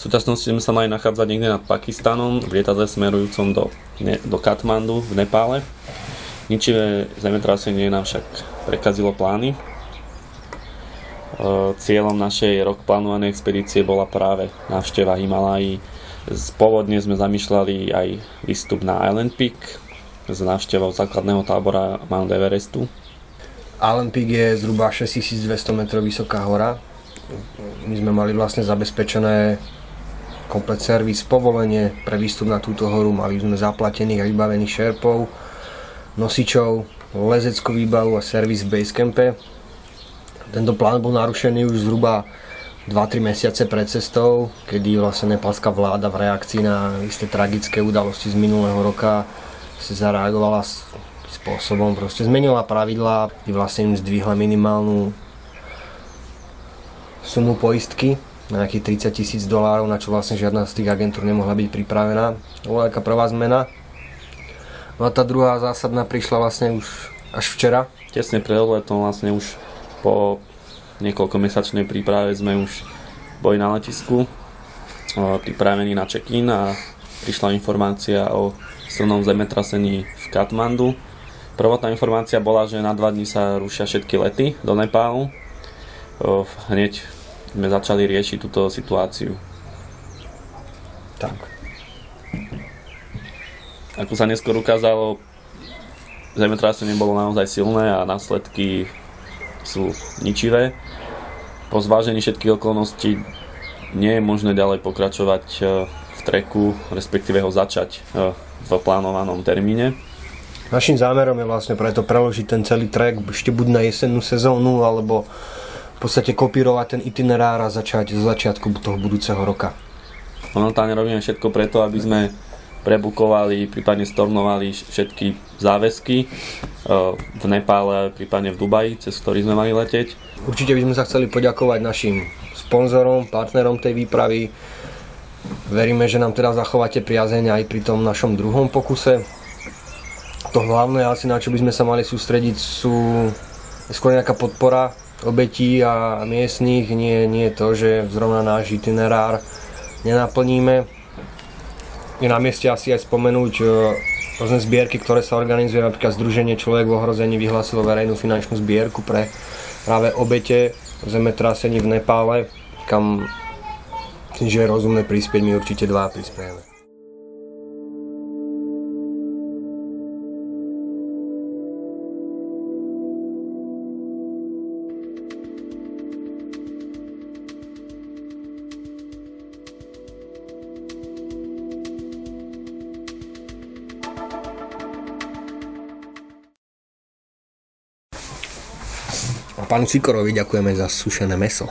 súčasnosti sme sa mali nachádzať niekde nad Pakistanom, v lietadle smerujúcom do Katmandu v Nepále. Ničivé zemetrasenie nám však prekazilo plány. Cieľom našej rok plánovanej expedície bola práve návšteva Himalájí. Pôvodne sme zamýšľali aj výstup na Island Peak s návštevou základného tábora Mount Everestu. Island Peak je zhruba 6200 metrov vysoká hora. My sme mali vlastne zabezpečené komplet servis, povolenie pre výstup na túto horu. Mali sme zaplatených a vybavených šerpov, nosičov, lezeckú výbavu a servis v basecampe. Tento plán bol narušený už zhruba 2-3 mesiace pred cestou, kedy vlastne nepálska vláda v reakcii na isté tragické udalosti z minulého roka si zareagovala spôsobom, proste zmenila pravidlá, kde vlastne im zdvihla minimálnu sumu poistky na nejakých $30,000, na čo vlastne žiadna z tých agentúr nemohla byť pripravená. To bola taká prvá zmena. No a tá druhá zásadná prišla vlastne už až včera. Tesne pred odletom vlastne už po niekoľkomesačnej príprave sme už boli na letisku pripravení na check-in a prišla informácia o silnom zemetrasení v Katmandu. Prvotná informácia bola, že na 2 dní sa rušia všetky lety do Nepálu. Hneď sme začali riešiť túto situáciu. Tak. Ako sa neskôr ukázalo, zemetrasenie bolo naozaj silné a následky sú ničivé. Po zvážení všetkých okolností nie je možné ďalej pokračovať v treku, respektíve ho začať v plánovanom termíne. Naším zámerom je vlastne preto preložiť ten celý trek ešte buď na jesennú sezónu, alebo v podstate kopírovať ten itinerár a začať zo začiatku toho budúceho roka. Momentálne robíme všetko preto, aby sme prebukovali, prípadne stornovali všetky záväzky v Nepále, prípadne v Dubaji, cez ktorý sme mali leteť. Určite by sme sa chceli poďakovať našim sponzorom, partnerom tej výpravy. Veríme, že nám teda zachováte priazeň aj pri tom našom druhom pokuse. To hlavné asi, na čo by sme sa mali sústrediť, sú skôr nejaká podpora obetí a miestnych, nie to, že zrovna náš itinerár nenaplníme. Je na mieste asi aj spomenúť rôzne zbierky, ktoré sa organizujú. Napríklad Združenie Človek v ohrození vyhlásilo verejnú finančnú zbierku pre práve obete zemetrasení v Nepále, kam myslím, že je rozumné prispieť, my určite 2 prispiejeme. A pánu Sikorovi ďakujeme za sušené mäso.